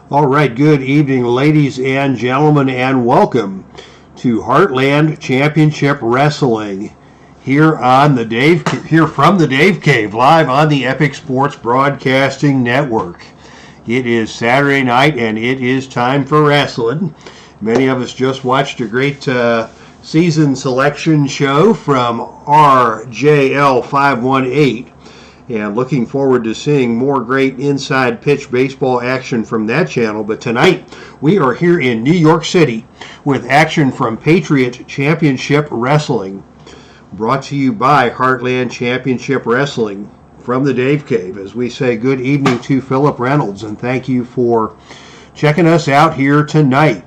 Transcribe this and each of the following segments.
All right, good evening, ladies and gentlemen, and welcome to Heartland Championship Wrestling here from the Dave Cave, live on the Epic Sports Broadcasting Network. It is Saturday night, and it is time for wrestling. Many of us just watched a great season selection show from RJL 518. And looking forward to seeing more great inside pitch baseball action from that channel. But tonight, we are here in New York City with action from Patriot Championship Wrestling. Brought to you by Heartland Championship Wrestling from the Dave Cave. As we say good evening to Philip Reynolds, and thank you for checking us out here tonight.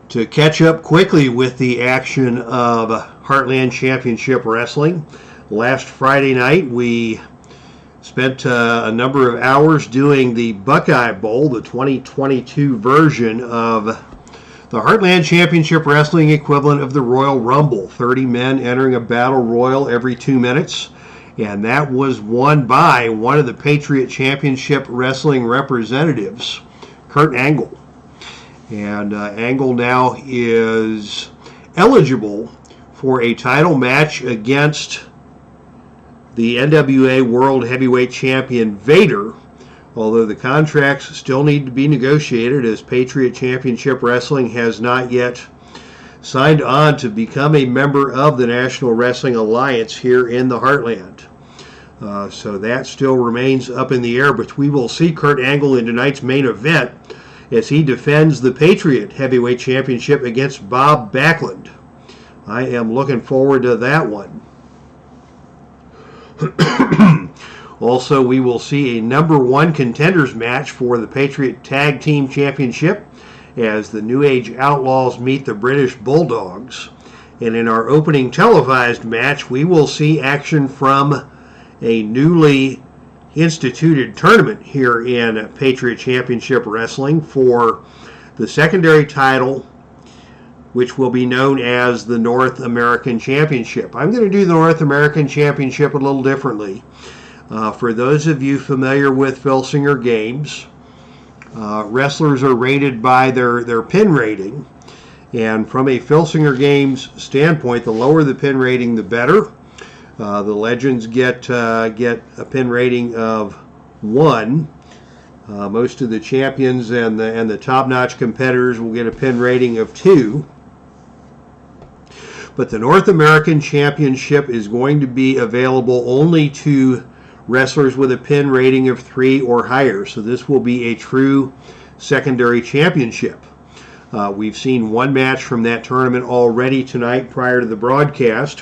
To catch up quickly with the action of Heartland Championship Wrestling, last Friday night, we spent a number of hours doing the Buckeye Bowl, the 2022 version of the Heartland Championship Wrestling equivalent of the Royal Rumble. 30 men entering a battle royal every 2 minutes, and that was won by one of the Patriot Championship Wrestling representatives, Kurt Angle. And Angle now is eligible for a title match against the NWA World Heavyweight Champion Vader, although the contracts still need to be negotiated, as Patriot Championship Wrestling has not yet signed on to become a member of the National Wrestling Alliance here in the Heartland. So that still remains up in the air, but we will see Kurt Angle in tonight's main event as he defends the Patriot Heavyweight Championship against Bob Backlund. I am looking forward to that one. Also, we will see a number one contenders match for the Patriot Tag Team Championship as the New Age Outlaws meet the British Bulldogs. And in our opening televised match, we will see action from a newly instituted tournament here in Patriot Championship Wrestling for the secondary title, which will be known as the North American Championship. I'm going to do the North American Championship a little differently. For those of you familiar with Filsinger games, wrestlers are rated by their pin rating. And from a Filsinger games standpoint, the lower the pin rating, the better. The legends get a pin rating of 1. Most of the champions and the top-notch competitors will get a pin rating of 2. But the North American Championship is going to be available only to wrestlers with a pin rating of 3 or higher. So this will be a true secondary championship. We've seen one match from that tournament already tonight prior to the broadcast,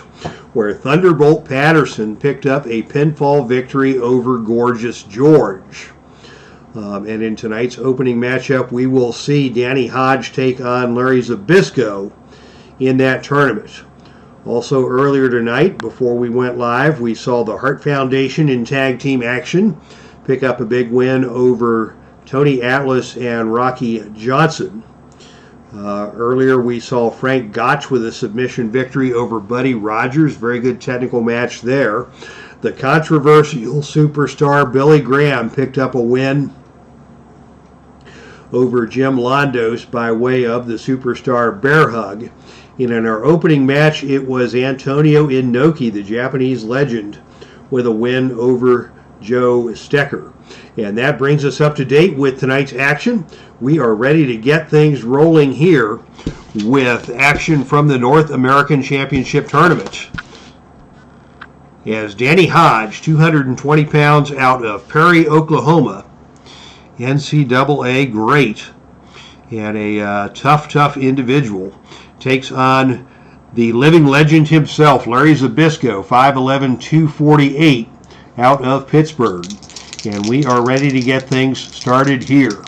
where Thunderbolt Patterson picked up a pinfall victory over Gorgeous George. And in tonight's opening matchup, we will see Danny Hodge take on Larry ZBYSZKO in that tournament. Also earlier tonight, before we went live, we saw the Hart Foundation in tag team action pick up a big win over Tony Atlas and Rocky Johnson. Earlier we saw Frank Gotch with a submission victory over Buddy Rogers. Very good technical match there. The controversial superstar Billy Graham picked up a win over Jim Londos by way of the superstar bear hug. And in our opening match, it was Antonio Inoki, the Japanese legend, with a win over Joe Stecker. And that brings us up to date with tonight's action. We are ready to get things rolling here with action from the North American Championship Tournament. As Danny Hodge, 220 pounds out of Perry, Oklahoma, NCAA great, and a tough individual, takes on the living legend himself, Larry ZBYSZKO, 5'11", 248, out of Pittsburgh. And we are ready to get things started here.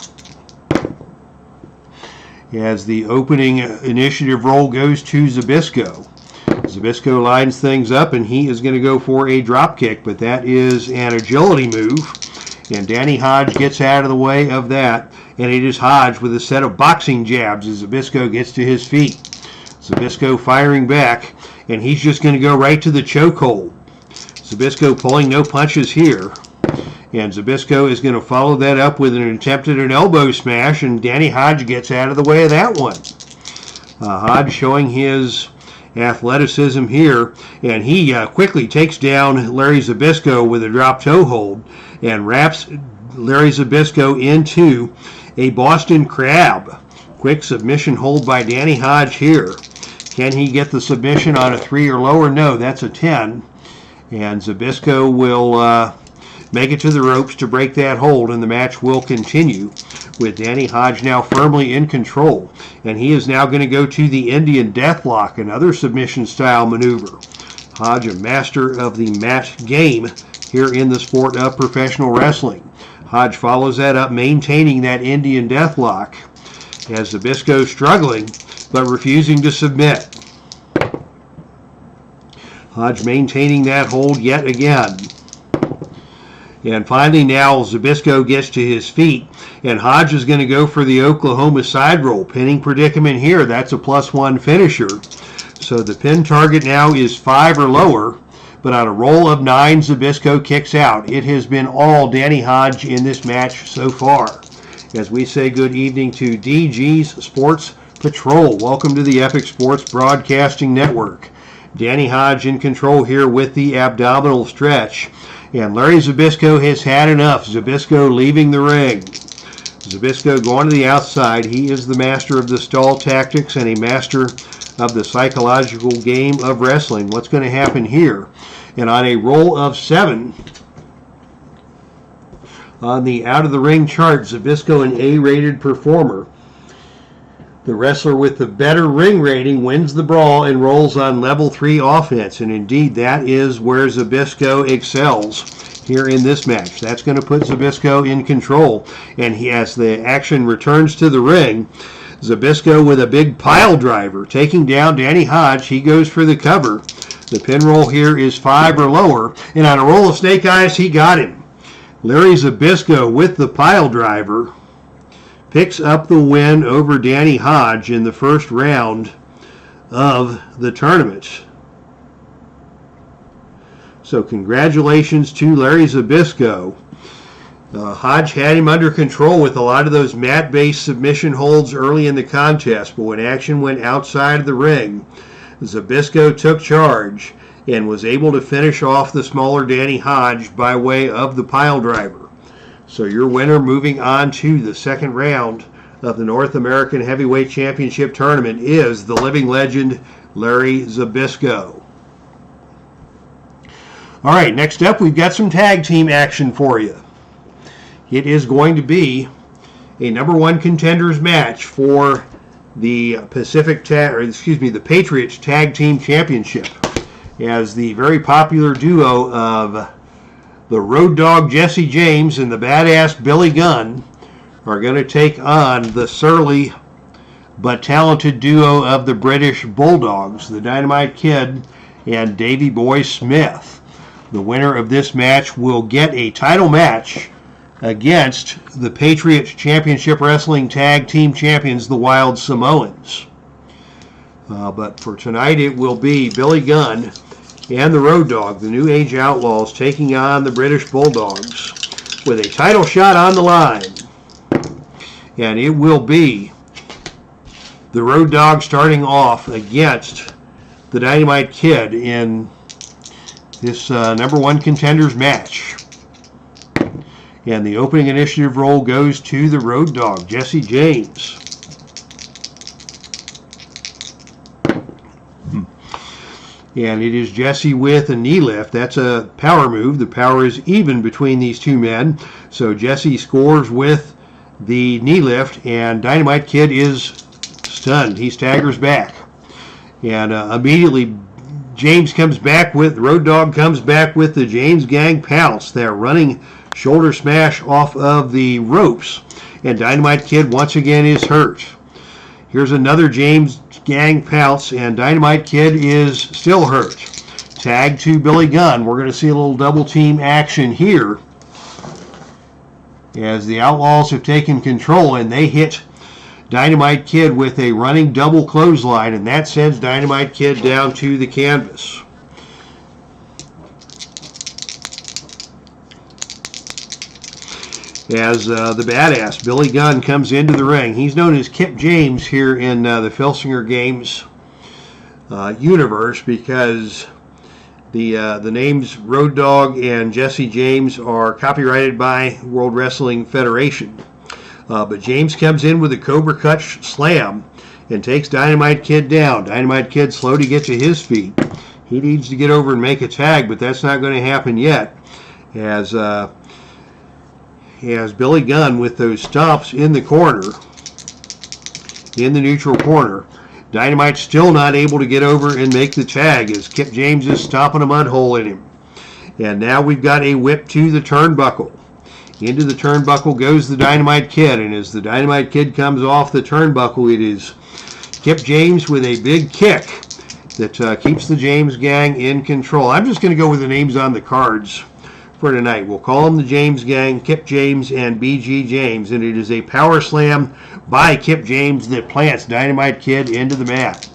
As the opening initiative roll goes to ZBYSZKO. ZBYSZKO lines things up, and he is going to go for a drop kick, but that is an agility move. And Danny Hodge gets out of the way of that, and it is Hodge with a set of boxing jabs as ZBYSZKO gets to his feet. ZBYSZKO firing back, and he's just going to go right to the chokehold. ZBYSZKO pulling no punches here. And ZBYSZKO is going to follow that up with an attempt at an elbow smash, and Danny Hodge gets out of the way of that one. Hodge showing his athleticism here, and he quickly takes down Larry ZBYSZKO with a drop toe hold and wraps Larry ZBYSZKO into a Boston Crab. Quick submission hold by Danny Hodge here. Can he get the submission on a 3 or lower? No, that's a 10. And ZBYSZKO will make it to the ropes to break that hold, and the match will continue with Danny Hodge now firmly in control. And he is now going to go to the Indian Deathlock, another submission style maneuver. Hodge, a master of the mat game here in the sport of professional wrestling. Hodge follows that up, maintaining that Indian Deathlock as ZBYSZKO struggling but refusing to submit. Hodge maintaining that hold yet again. And finally now ZBYSZKO gets to his feet, and Hodge is going to go for the Oklahoma side roll. Pinning predicament here. That's a +1 finisher. So the pin target now is 5 or lower, but on a roll of 9, ZBYSZKO kicks out. It has been all Danny Hodge in this match so far. As we say good evening to DG's Sports Patrol. Welcome to the Epic Sports Broadcasting Network. Danny Hodge in control here with the abdominal stretch. And Larry ZBYSZKO has had enough. ZBYSZKO leaving the ring. ZBYSZKO going to the outside. He is the master of the stall tactics and a master of the psychological game of wrestling. What's going to happen here? And on a roll of 7, on the out of the ring chart, ZBYSZKO, an A-rated performer. The wrestler with the better ring rating wins the brawl and rolls on level 3 offense. And indeed, that is where ZBYSZKO excels here in this match. That's going to put ZBYSZKO in control. And as the action returns to the ring, ZBYSZKO with a big pile driver taking down Danny Hodge. He goes for the cover. The pin roll here is 5 or lower. And on a roll of snake eyes, he got him. Larry ZBYSZKO with the pile driver picks up the win over Danny Hodge in the first round of the tournament. So congratulations to Larry ZBYSZKO. Hodge had him under control with a lot of those mat-based submission holds early in the contest, but when action went outside of the ring, ZBYSZKO took charge and was able to finish off the smaller Danny Hodge by way of the pile driver. So your winner moving on to the second round of the North American Heavyweight Championship Tournament is the living legend, Larry ZBYSZKO. All right, next up, we've got some tag team action for you. It is going to be a number 1 contenders match for the the Patriots Tag Team Championship, as the very popular duo of the Road Dogg Jesse James and the badass Billy Gunn are going to take on the surly but talented duo of the British Bulldogs, the Dynamite Kid and Davey Boy Smith. The winner of this match will get a title match against the Patriot Championship Wrestling Tag Team Champions, the Wild Samoans. But for tonight, it will be Billy Gunn and the Road Dogg, the New Age Outlaws, taking on the British Bulldogs with a title shot on the line. And it will be the Road Dogg starting off against the Dynamite Kid in this number 1 contenders match. And the opening initiative role goes to the Road Dogg, Jesse James. And it is Jesse with a knee lift. That's a power move. The power is even between these two men. So Jesse scores with the knee lift, and Dynamite Kid is stunned. He staggers back. And immediately James comes back with, Road Dogg comes back with the James Gang Pounce. They're running shoulder smash off of the ropes. And Dynamite Kid once again is hurt. Here's another James Gang Pounce, and Dynamite Kid is still hurt. Tag to Billy Gunn. We're going to see a little double team action here as the Outlaws have taken control, and they hit Dynamite Kid with a running double clothesline, and that sends Dynamite Kid down to the canvas. as the badass. Billy Gunn comes into the ring. He's known as Kip James here in the Filsinger Games universe because the names Road Dogg and Jesse James are copyrighted by World Wrestling Federation. But James comes in with a Cobra Clutch slam and takes Dynamite Kid down. Dynamite Kid slow to get to his feet. He needs to get over and make a tag, but that's not going to happen yet. As Billy Gunn with those stomps in the corner, in the neutral corner. Dynamite still not able to get over and make the tag as Kip James is stomping a mud hole in him. And now we've got a whip to the turnbuckle. Into the turnbuckle goes the Dynamite Kid, and as the Dynamite Kid comes off the turnbuckle, it is Kip James with a big kick that keeps the James gang in control. I'm just going to go with the names on the cards for tonight. We'll call them the James gang, Kip James and BG James, and it is a power slam by Kip James that plants Dynamite Kid into the mat.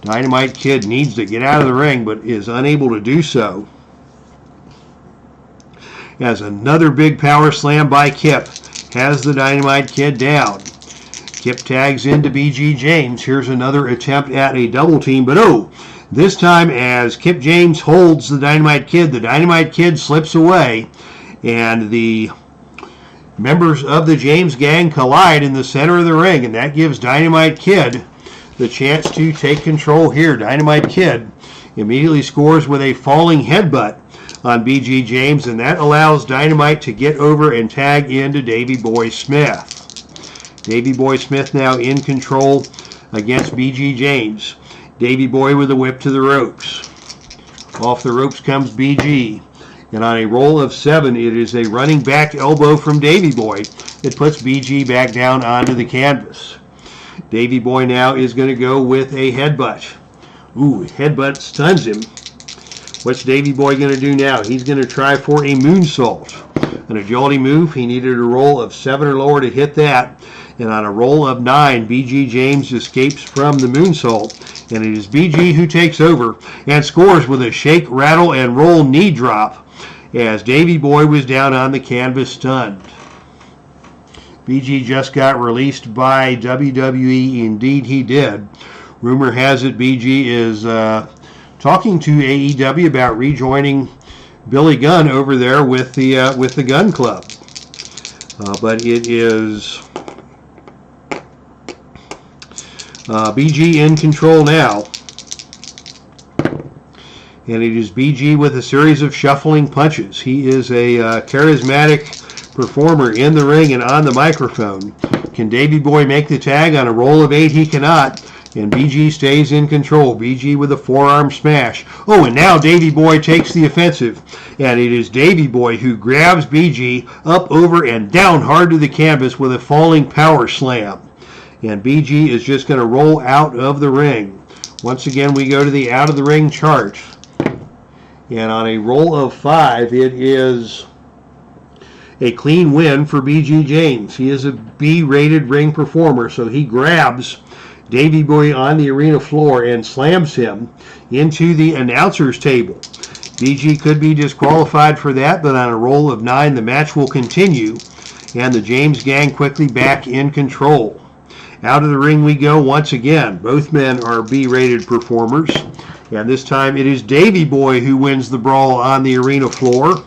Dynamite Kid needs to get out of the ring but is unable to do so. As another big power slam by Kip has the Dynamite Kid down. Kip tags into BG James. Here's another attempt at a double team, but oh, this time as Kip James holds the Dynamite Kid slips away, and the members of the James gang collide in the center of the ring, and that gives Dynamite Kid the chance to take control here. Dynamite Kid immediately scores with a falling headbutt on BG James, and that allows Dynamite to get over and tag into Davey Boy Smith. Davey Boy Smith now in control against BG James. Davey Boy with a whip to the ropes. Off the ropes comes BG. And on a roll of 7, it is a running back elbow from Davey Boy that puts BG back down onto the canvas. Davey Boy now is going to go with a headbutt. Ooh, headbutt stuns him. What's Davey Boy going to do now? He's going to try for a moonsault. An agility move. He needed a roll of 7 or lower to hit that. And on a roll of 9, BG James escapes from the moonsault. And it is BG who takes over and scores with a shake, rattle, and roll knee drop as Davey Boy was down on the canvas stunned. BG just got released by WWE. Indeed he did. Rumor has it BG is talking to AEW about rejoining Billy Gunn over there with the Gun Club. But it is BG in control now. And it is BG with a series of shuffling punches. He is a charismatic performer in the ring and on the microphone. Can Davey Boy make the tag? On a roll of 8, he cannot. And BG stays in control. BG with a forearm smash. Oh, and now Davey Boy takes the offensive. And it is Davey Boy who grabs BG up, over, and down hard to the canvas with a falling power slam. And BG is just going to roll out of the ring. Once again, we go to the out of the ring chart. And on a roll of 5, it is a clean win for BG James. He is a B-rated ring performer, so he grabs Davey Boy on the arena floor and slams him into the announcer's table. BG could be disqualified for that, but on a roll of 9, the match will continue, and the James gang quickly back in control. Out of the ring we go once again. Both men are B-rated performers, and this time it is Davey Boy who wins the brawl on the arena floor.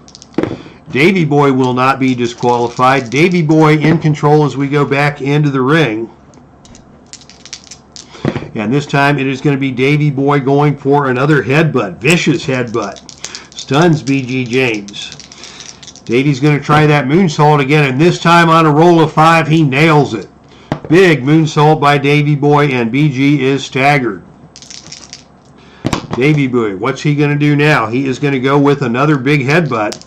Davey Boy will not be disqualified. Davey Boy in control as we go back into the ring. And this time it is going to be Davey Boy going for another headbutt. Vicious headbutt. Stuns BG James. Davey's going to try that moonsault again, and this time on a roll of 5, he nails it. Big moonsault by Davey Boy, and BG is staggered. Davey Boy, what's he going to do now? He is going to go with another big headbutt.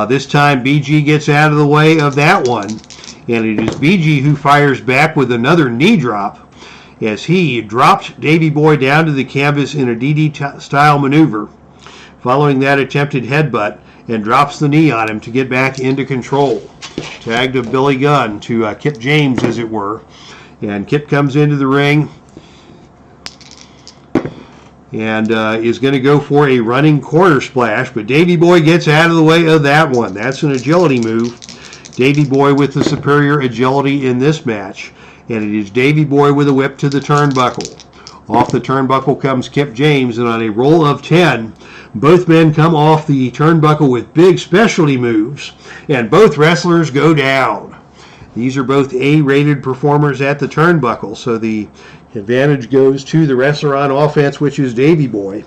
This time BG gets out of the way of that one, and it is BG who fires back with another knee drop as he dropped Davey Boy down to the canvas in a DD-style maneuver following that attempted headbutt, and drops the knee on him to get back into control. Tag to Billy Gunn, to Kip James as it were, and Kip comes into the ring and is going to go for a running corner splash, but Davey Boy gets out of the way of that one. That's an agility move, Davy Boy with the superior agility in this match. And it is Davy Boy with a whip to the turnbuckle. Off the turnbuckle comes Kip James, and on a roll of 10, both men come off the turnbuckle with big specialty moves, and both wrestlers go down. These are both A-rated performers at the turnbuckle, so the advantage goes to the wrestler on offense, which is Davy Boy.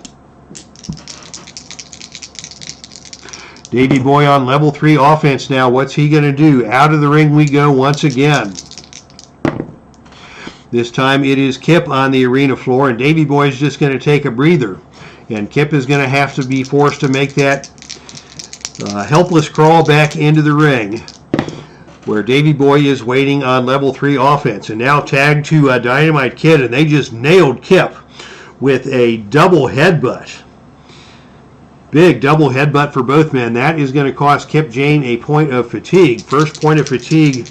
Davy Boy on level 3 offense now. What's he going to do? Out of the ring we go once again. This time it is Kip on the arena floor, and Davy Boy is just going to take a breather. And Kip is going to have to be forced to make that helpless crawl back into the ring, where Davy Boy is waiting on level 3 offense. And now tagged to Dynamite Kid, and they just nailed Kip with a double headbutt. Big double headbutt for both men. That is going to cost Kip James a point of fatigue. First point of fatigue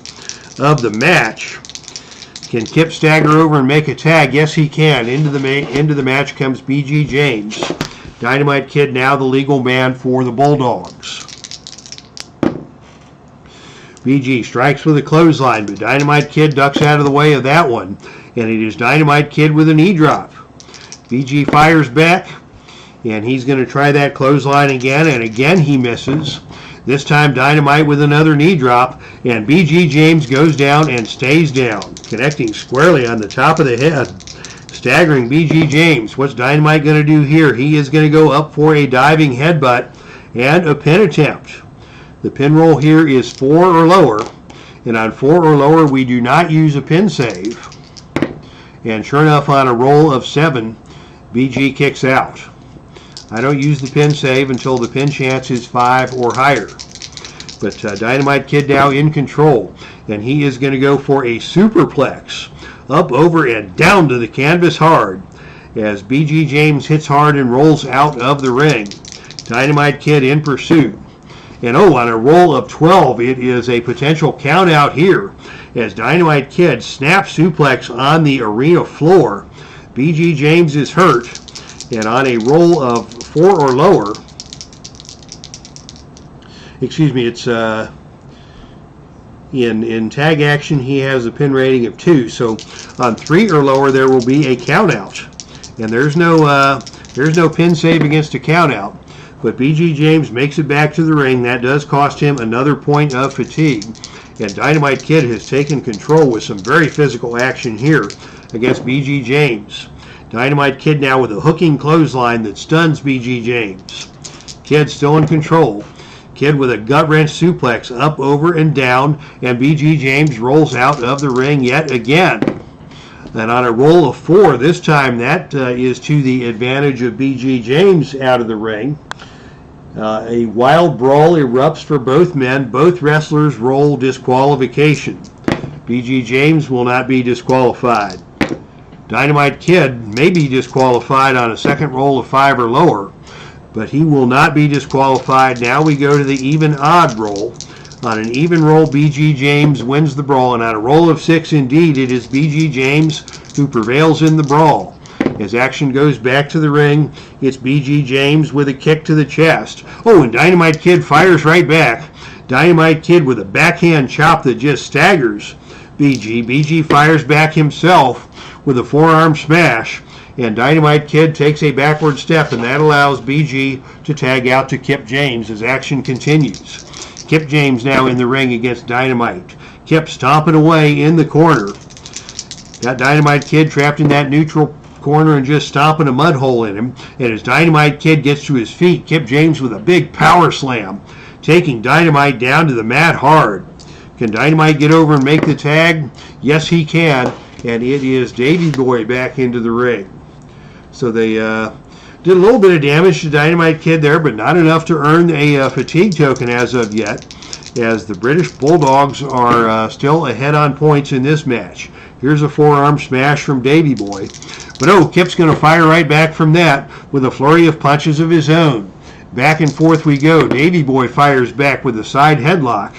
of the match. Can Kip stagger over and make a tag? Yes, he can. Into the match comes B.G. James. Dynamite Kid now the legal man for the Bulldogs. B.G. strikes with a clothesline, but Dynamite Kid ducks out of the way of that one. And it is Dynamite Kid with a knee drop. B.G. fires back, and he's going to try that clothesline again, and again he misses. This time Dynamite with another knee drop, and B.G. James goes down and stays down, connecting squarely on the top of the head, staggering B.G. James. What's Dynamite going to do here? He is going to go up for a diving headbutt and a pin attempt. The pin roll here is 4 or lower, and on 4 or lower we do not use a pin save. And sure enough, on a roll of 7, B.G. kicks out. I don't use the pin save until the pin chance is 5 or higher. But Dynamite Kid now in control, and he is going to go for a superplex up, over, and down to the canvas hard as B.G. James hits hard and rolls out of the ring. Dynamite Kid in pursuit. And on a roll of 12, it is a potential count out here as Dynamite Kid snaps suplex on the arena floor. B.G. James is hurt. And on a roll of 4 or lower, it's in tag action he has a pin rating of 2. So on 3 or lower there will be a count out, and there's no pin save against a count out. But B.G. James makes it back to the ring. That does cost him another point of fatigue, and Dynamite Kid has taken control with some very physical action here against B.G. James. Dynamite Kid now with a hooking clothesline that stuns B.G. James. Kid still in control. Kid with a gut-wrench suplex up, over, and down, and B.G. James rolls out of the ring yet again. And on a roll of 4, this time that is to the advantage of B.G. James out of the ring. A wild brawl erupts for both men. Both wrestlers roll disqualification. B.G. James will not be disqualified. Dynamite Kid may be disqualified on a second roll of 5 or lower, but he will not be disqualified. Now we go to the even-odd roll. On an even roll, B.G. James wins the brawl, and on a roll of 6, indeed, it is B.G. James who prevails in the brawl. As action goes back to the ring, it's B.G. James with a kick to the chest. And Dynamite Kid fires right back. Dynamite Kid with a backhand chop that just staggers B.G. B.G. fires back himself with a forearm smash, and Dynamite Kid takes a backward step, and that allows B.G. to tag out to Kip James as action continues. Kip James now in the ring against Dynamite. Kip stomping away in the corner. Got Dynamite Kid trapped in that neutral corner and just stomping a mud hole in him. And as Dynamite Kid gets to his feet, Kip James with a big power slam, taking Dynamite down to the mat hard. Can Dynamite get over and make the tag? Yes, he can. And it is Davy Boy back into the ring. So they did a little bit of damage to Dynamite Kid there, but not enough to earn a fatigue token as of yet, as the British Bulldogs are still ahead on points in this match. Here's a forearm smash from Davy Boy. But Kip's going to fire right back from that with a flurry of punches of his own. Back and forth we go. Davy Boy fires back with a side headlock.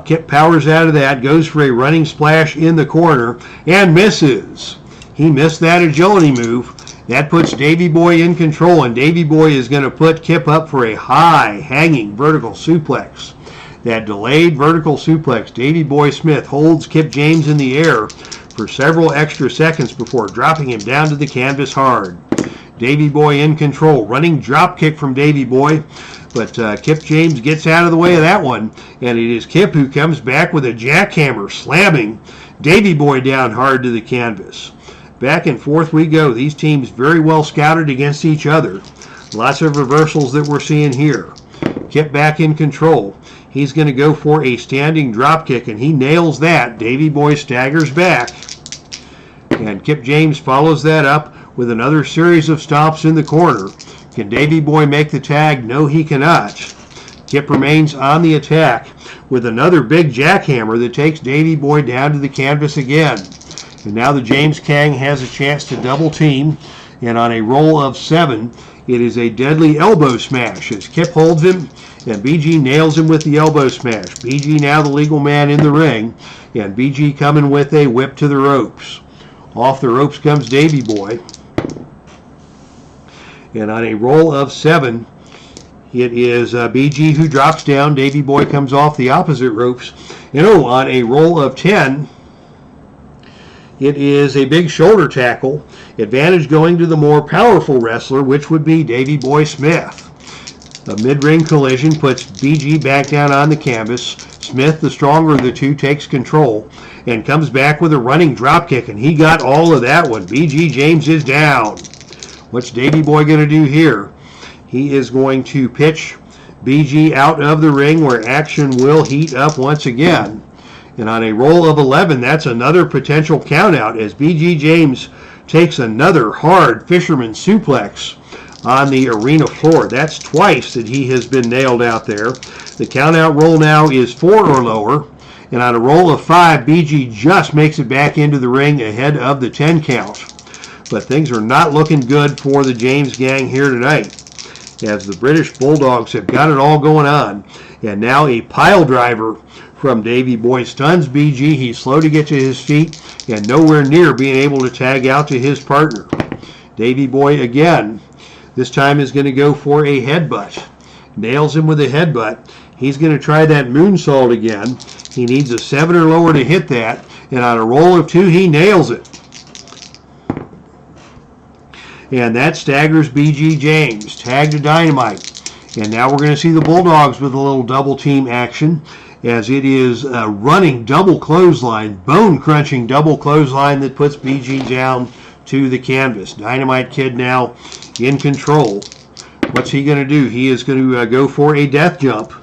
Kip powers out of that, goes for a running splash in the corner, and misses. He missed that agility move. That puts Davy Boy in control, and Davy Boy is going to put Kip up for a high, hanging vertical suplex. That delayed vertical suplex. Davey Boy Smith holds Kip James in the air for several extra seconds before dropping him down to the canvas hard. Davey Boy in control. Running drop kick from Davey Boy, but Kip James gets out of the way of that one, and it is Kip who comes back with a jackhammer, slamming Davey Boy down hard to the canvas. Back and forth we go. These teams very well scouted against each other. Lots of reversals that we're seeing here. Kip back in control. He's going to go for a standing drop kick, and he nails that. Davey Boy staggers back, and Kip James follows that up with another series of stomps in the corner. Can Davey Boy make the tag? No, he cannot. Kip remains on the attack with another big jackhammer that takes Davey Boy down to the canvas again. And now the James Gang has a chance to double team, and on a roll of 7, it is a deadly elbow smash as Kip holds him, and BG nails him with the elbow smash. BG now the legal man in the ring, and BG coming with a whip to the ropes. Off the ropes comes Davey Boy. And on a roll of 7, it is BG who drops down. Davey Boy comes off the opposite ropes. And on a roll of 10, it is a big shoulder tackle. Advantage going to the more powerful wrestler, which would be Davey Boy Smith. A mid-ring collision puts BG back down on the canvas. Smith, the stronger of the two, takes control and comes back with a running drop kick, and he got all of that one. BG James is down. What's Davey Boy going to do here? He is going to pitch BG out of the ring, where action will heat up once again. And on a roll of 11, that's another potential countout as BG James takes another hard fisherman suplex on the arena floor. That's twice that he has been nailed out there. The countout roll now is 4 or lower. And on a roll of 5, BG just makes it back into the ring ahead of the 10 count. But things are not looking good for the James Gang here tonight, as the British Bulldogs have got it all going on. And now a pile driver from Davey Boy stuns BG. He's slow to get to his feet and nowhere near being able to tag out to his partner. Davey Boy again, this time is going to go for a headbutt. Nails him with a headbutt. He's going to try that moonsault again. He needs a 7 or lower to hit that. And on a roll of 2, he nails it. And that staggers BG James. Tag to Dynamite. And now we're going to see the Bulldogs with a little double team action, as it is a running double clothesline, bone-crunching double clothesline that puts BG down to the canvas. Dynamite Kid now in control. What's he going to do? He is going to go for a death jump.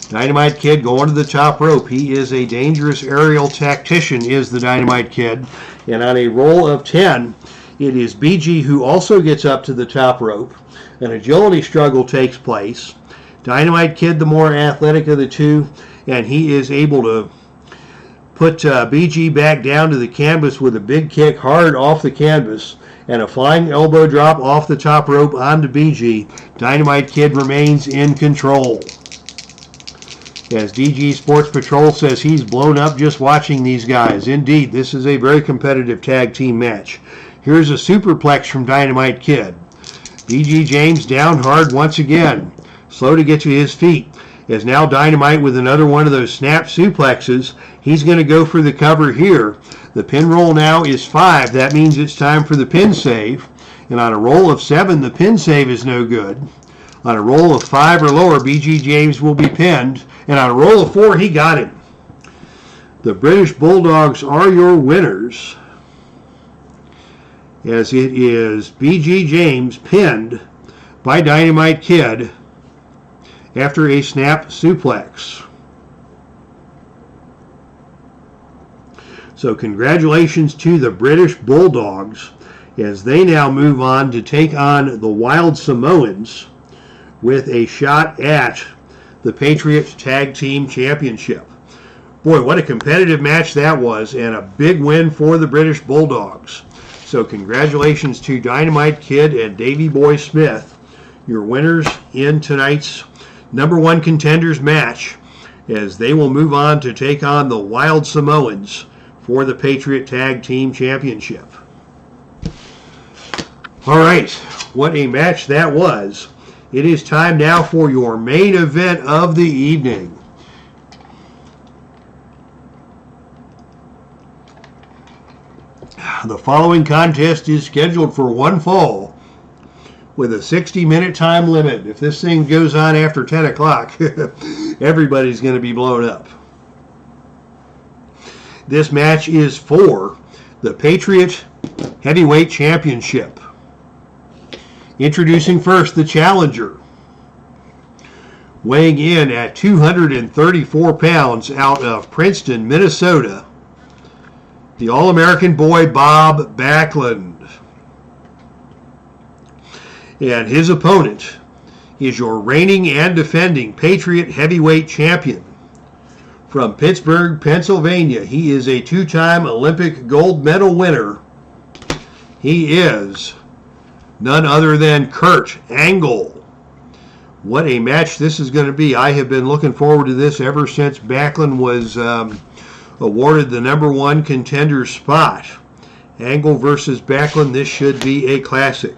Dynamite Kid going to the top rope. He is a dangerous aerial tactician, is the Dynamite Kid. And on a roll of 10, it is BG who also gets up to the top rope. An agility struggle takes place. Dynamite Kid, the more athletic of the two, and he is able to put BG back down to the canvas with a big kick hard off the canvas and a flying elbow drop off the top rope onto BG. Dynamite Kid remains in control, as DG Sports Patrol says he's blown up just watching these guys. Indeed, this is a very competitive tag team match. Here's a superplex from Dynamite Kid. BG James down hard once again. Slow to get to his feet. As now Dynamite with another one of those snap suplexes. He's going to go for the cover here. The pin roll now is 5. That means it's time for the pin save. And on a roll of 7, the pin save is no good. On a roll of 5 or lower, BG James will be pinned. And on a roll of 4, he got him. The British Bulldogs are your winners, as it is BG James pinned by Dynamite Kid after a snap suplex. So congratulations to the British Bulldogs, as they now move on to take on the Wild Samoans with a shot at the Patriots Tag Team Championship. Boy, what a competitive match that was, and a big win for the British Bulldogs. So congratulations to Dynamite Kid and Davey Boy Smith, your winners in tonight's #1 contenders match, as they will move on to take on the Wild Samoans for the Patriot Tag Team Championship. All right, what a match that was. it is time now for your main event of the evening. The following contest is scheduled for one fall with a 60-minute time limit. If this thing goes on after 10 o'clock, everybody's going to be blown up. This match is for the Patriot Heavyweight Championship. Introducing first the challenger, weighing in at 234 pounds out of Princeton, Minnesota, the All-American boy Bob Backlund. And his opponent is your reigning and defending Patriot Heavyweight Champion. From Pittsburgh, Pennsylvania, he is a two-time Olympic gold medal winner. He is none other than Kurt Angle. What a match this is going to be. I have been looking forward to this ever since Backlund was awarded the #1 contender spot. Angle versus Backlund, this should be a classic.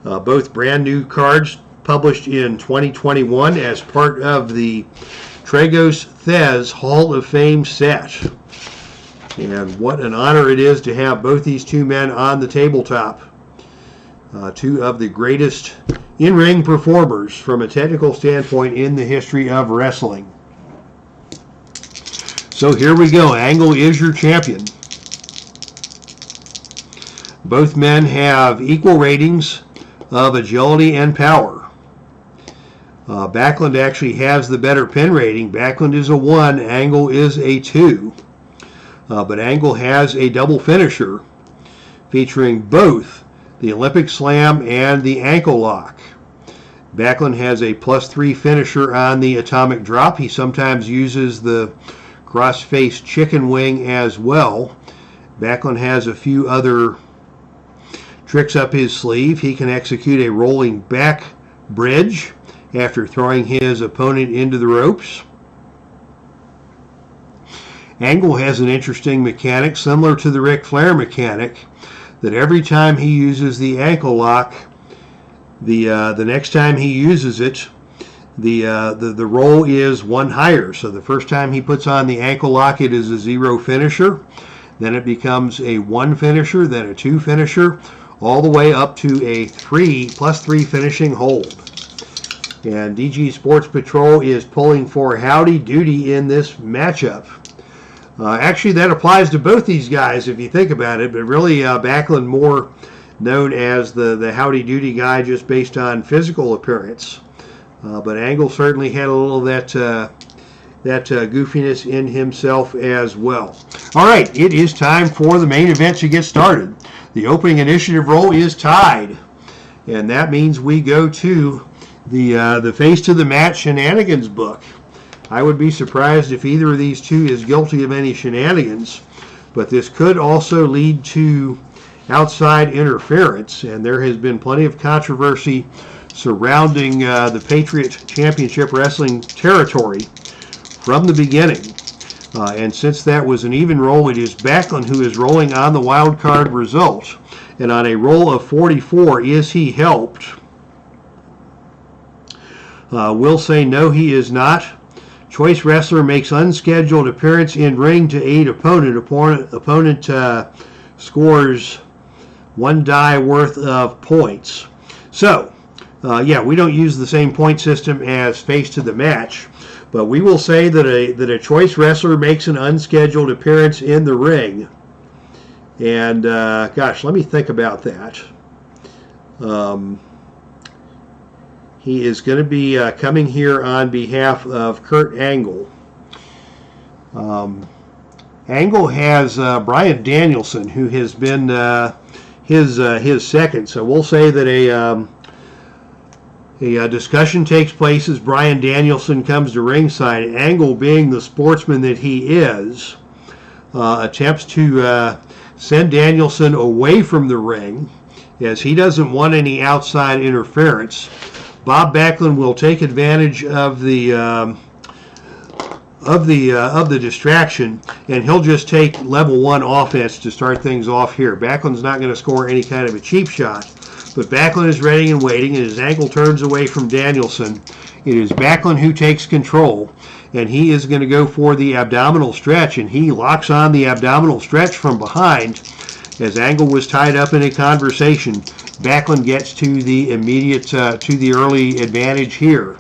Both brand new cards published in 2021 as part of the Tragos Thez Hall of Fame set. And what an honor it is to have both these two men on the tabletop. Two of the greatest in-ring performers from a technical standpoint in the history of wrestling. So here we go. Angle is your champion. Both men have equal ratings of agility and power. Backlund actually has the better pin rating. Backlund is a 1, Angle is a 2. But Angle has a double finisher featuring both the Olympic Slam and the ankle lock. Backlund has a +3 finisher on the atomic drop. He sometimes uses the cross-face chicken wing as well. Backlund has a few other tricks up his sleeve. He can execute a rolling back bridge after throwing his opponent into the ropes. Angle has an interesting mechanic similar to the Ric Flair mechanic, that every time he uses the ankle lock, the next time he uses it, the roll is one higher. So the first time he puts on the ankle lock, it is a 0 finisher. Then it becomes a 1 finisher, then a 2 finisher, all the way up to a +3 finishing hold. And DG Sports Patrol is pulling for Howdy Doody in this matchup. Actually, that applies to both these guys if you think about it, but really Backlund more known as the Howdy Doody guy just based on physical appearance. But Angle certainly had a little of that goofiness in himself as well. All right, it is time for the main event to get started. The opening initiative roll is tied, and that means we go to the Face to the Mat Shenanigans book. I would be surprised if either of these two is guilty of any shenanigans, but this could also lead to outside interference, and there has been plenty of controversy surrounding the Patriot Championship Wrestling territory from the beginning. And since that was an even roll, it is Backlund who is rolling on the wild card result. And on a roll of 44, is he helped? We'll say no, he is not. Choice wrestler makes unscheduled appearance in ring to aid opponent. Opponent scores 1 die worth of points. So, yeah, we don't use the same point system as Face to the Match, but we will say that a choice wrestler makes an unscheduled appearance in the ring. And gosh, let me think about that. He is going to be coming here on behalf of Kurt Angle. Angle has Brian Danielson, who has been his second. So we'll say that a discussion takes place as Brian Danielson comes to ringside. Angle, being the sportsman that he is, attempts to send Danielson away from the ring, as he doesn't want any outside interference. Bob Backlund will take advantage of the distraction, and he'll just take level 1 offense to start things off here. Backlund's not going to score any kind of a cheap shot, but Backlund is ready and waiting, and his Angle turns away from Danielson. It is Backlund who takes control, and he is going to go for the abdominal stretch, and he locks on the abdominal stretch from behind as Angle was tied up in a conversation. Backlund gets to the immediate, to the early advantage here.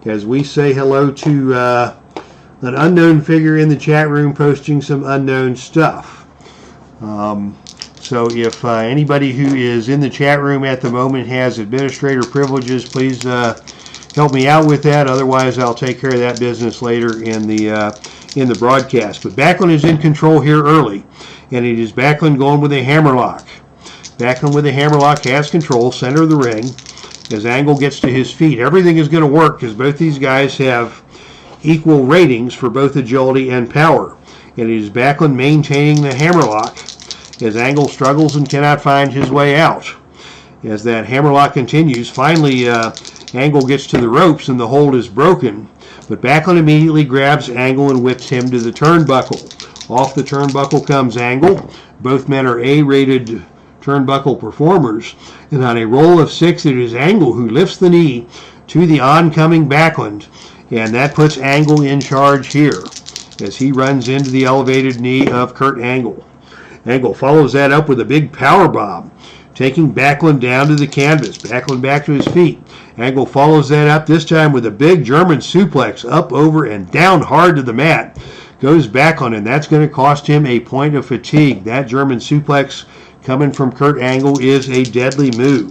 As we say hello to an unknown figure in the chat room posting some unknown stuff. So if anybody who is in the chat room at the moment has administrator privileges, please help me out with that. Otherwise, I'll take care of that business later in the broadcast. But Backlund is in control here early, and it is Backlund going with a hammerlock. Backlund with a hammerlock has control, center of the ring. As Angle gets to his feet, everything is going to work because both these guys have equal ratings for both agility and power. And it is Backlund maintaining the hammerlock as Angle struggles and cannot find his way out. As that hammerlock continues, finally Angle gets to the ropes and the hold is broken. But Backlund immediately grabs Angle and whips him to the turnbuckle. Off the turnbuckle comes Angle. Both men are A-rated turnbuckle performers, and on a roll of 6 it is Angle who lifts the knee to the oncoming Backlund, and that puts Angle in charge here as he runs into the elevated knee of Kurt Angle. Angle follows that up with a big power bomb, taking Backlund down to the canvas. Backlund back to his feet. Angle follows that up, this time with a big German suplex up, over, and down hard to the mat. Goes Backlund, and that's going to cost him a point of fatigue. That German suplex coming from Kurt Angle is a deadly move.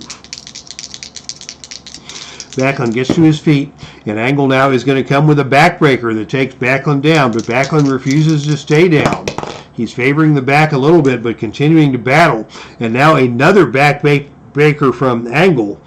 Backlund gets to his feet, and Angle now is going to come with a backbreaker that takes Backlund down, but Backlund refuses to stay down. He's favoring the back a little bit, but continuing to battle. And now another backbreaker from Angle,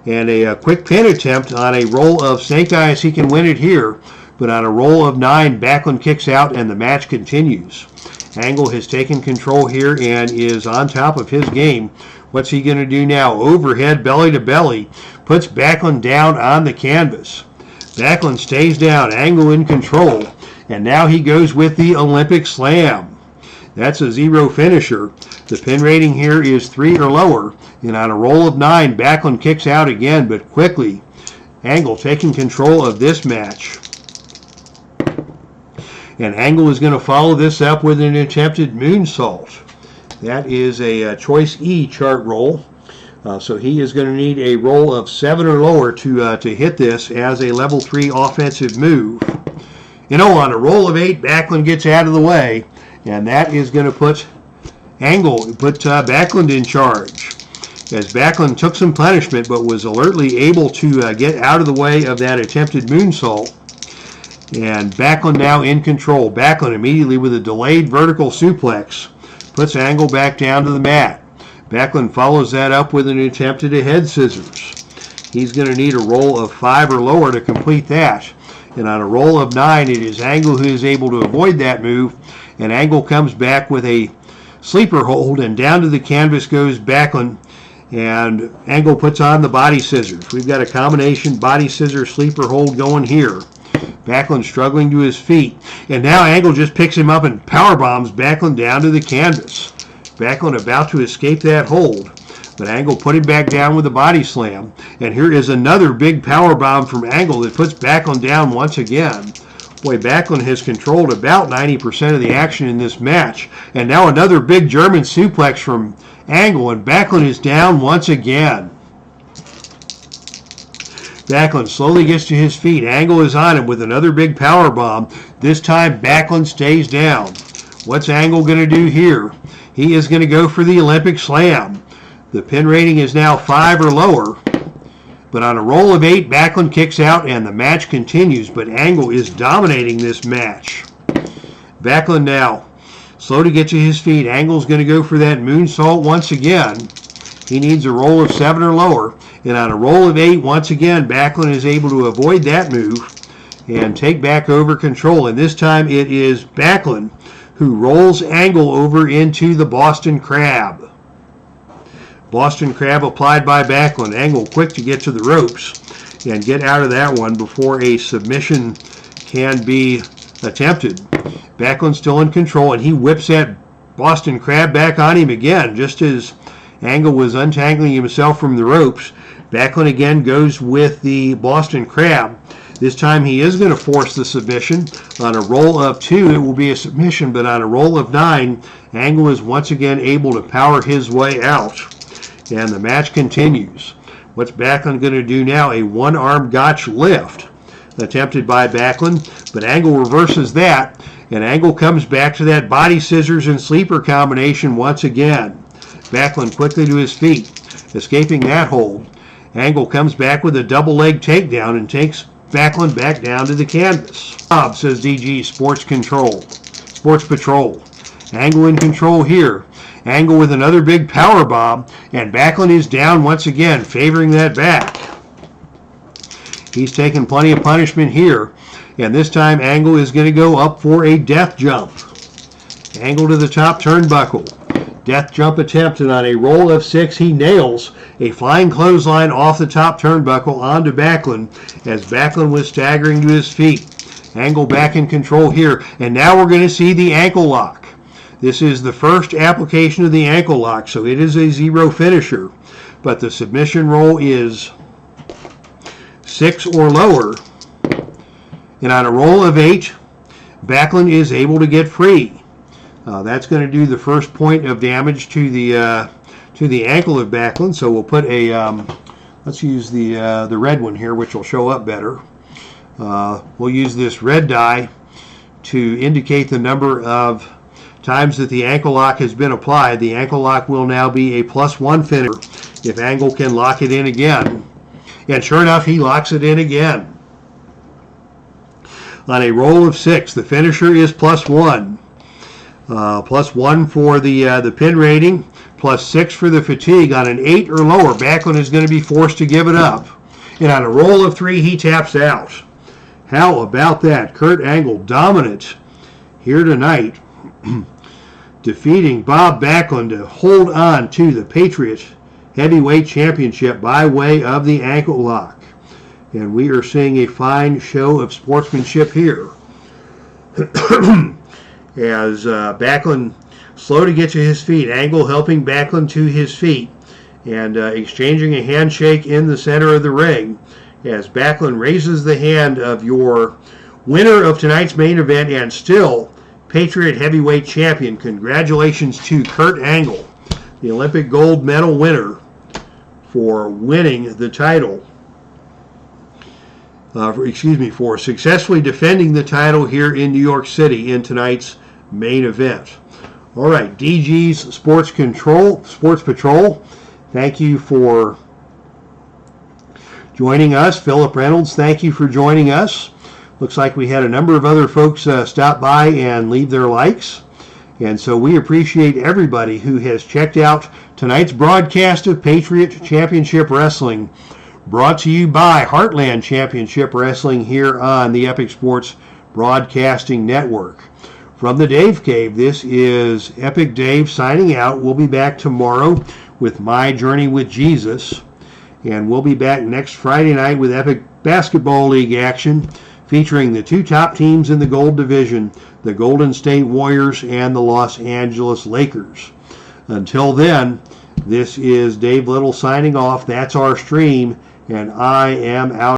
and a quick pin attempt on a roll of Snake Eyes. He can win it here, but on a roll of 9, Backlund kicks out, and the match continues. Angle has taken control here and is on top of his game. What's he going to do now? Overhead, belly to belly, puts Backlund down on the canvas. Backlund stays down, Angle in control, and now he goes with the Olympic Slam. That's a 0 finisher. The pin rating here is 3 or lower, and on a roll of 9, Backlund kicks out again, but quickly. Angle taking control of this match. And Angle is going to follow this up with an attempted moonsault. That is a choice E chart roll. So he is going to need a roll of 7 or lower to hit this as a level 3 offensive move. On a roll of 8, Backlund gets out of the way, and that is going to put Backlund in charge. As Backlund took some punishment but was alertly able to get out of the way of that attempted moonsault. And Backlund now in control. Backlund immediately with a delayed vertical suplex puts Angle back down to the mat. Backlund follows that up with an attempt at a head scissors. He's going to need a roll of 5 or lower to complete that. And on a roll of 9, it is Angle who is able to avoid that move. And Angle comes back with a sleeper hold, and down to the canvas goes Backlund. And Angle puts on the body scissors. We've got a combination body scissor sleeper hold going here. Backlund struggling to his feet. And now Angle just picks him up and power bombs Backlund down to the canvas. Backlund about to escape that hold, but Angle put him back down with a body slam. And here is another big power bomb from Angle that puts Backlund down once again. Boy, Backlund has controlled about 90% of the action in this match. And now another big German suplex from Angle, and Backlund is down once again. Backlund slowly gets to his feet. Angle is on him with another big power bomb. This time Backlund stays down. What's Angle going to do here? He is going to go for the Olympic Slam. The pin rating is now 5 or lower. But on a roll of 8, Backlund kicks out and the match continues. But Angle is dominating this match. Backlund now slow to get to his feet. Angle's going to go for that moonsault once again. He needs a roll of 7 or lower. And on a roll of 8, once again, Backlund is able to avoid that move and take back over control. And this time it is Backlund who rolls Angle over into the Boston Crab. Boston Crab applied by Backlund. Angle quick to get to the ropes and get out of that one before a submission can be attempted. Backlund still in control, and he whips that Boston Crab back on him again, just as Angle was untangling himself from the ropes. Backlund again goes with the Boston Crab. This time he is going to force the submission. On a roll of 2, it will be a submission, but on a roll of 9, Angle is once again able to power his way out. And the match continues. What's Backlund going to do now? A one-arm gotch lift attempted by Backlund, but Angle reverses that, and Angle comes back to that body scissors and sleeper combination once again. Backlund quickly to his feet, escaping that hold. Angle comes back with a double leg takedown and takes Backlund back down to the canvas. Bob, says DG, Sports Patrol. Angle in control here. Angle with another big power bomb, and Backlund is down once again, favoring that back. He's taken plenty of punishment here, and this time Angle is going to go up for a death jump. Angle to the top turnbuckle. Death jump attempted. On a roll of 6, he nails a flying clothesline off the top turnbuckle onto Backlund as Backlund was staggering to his feet. Angle back in control here, and now we're going to see the ankle lock. This is the first application of the ankle lock, so it is a 0 finisher, but the submission roll is 6 or lower, and on a roll of 8, Backlund is able to get free. That's going to do the first point of damage to the ankle of Backlund. So we'll put a let's use the red one here, which will show up better. We'll use this red die to indicate the number of times that the ankle lock has been applied. The ankle lock will now be a +1 finisher if Angle can lock it in again. And sure enough, he locks it in again. On a roll of 6, the finisher is +1. +1 for the pin rating, +6 for the fatigue. On an 8 or lower, Backlund is going to be forced to give it up. And on a roll of 3, he taps out. How about that? Kurt Angle dominant here tonight, defeating Bob Backlund to hold on to the Patriot Heavyweight Championship by way of the ankle lock. And we are seeing a fine show of sportsmanship here. As Backlund slow to get to his feet, Angle helping Backlund to his feet, and exchanging a handshake in the center of the ring as Backlund raises the hand of your winner of tonight's main event and still Patriot Heavyweight Champion. Congratulations to Kurt Angle, the Olympic gold medal winner, for winning the title. For successfully defending the title here in New York City in tonight's main event. All right, DG's Sports Patrol, thank you for joining us. Philip Reynolds, thank you for joining us. Looks like we had a number of other folks stop by and leave their likes. And so we appreciate everybody who has checked out tonight's broadcast of Patriot Championship Wrestling, brought to you by Heartland Championship Wrestling here on the Epic Sports Broadcasting Network. From the Dave Cave, this is Epic Dave signing out. We'll be back tomorrow with My Journey with Jesus. And we'll be back next Friday night with Epic Basketball League action, featuring the 2 top teams in the Gold Division, the Golden State Warriors and the Los Angeles Lakers. Until then, this is Dave Little signing off. That's our stream, and I am out.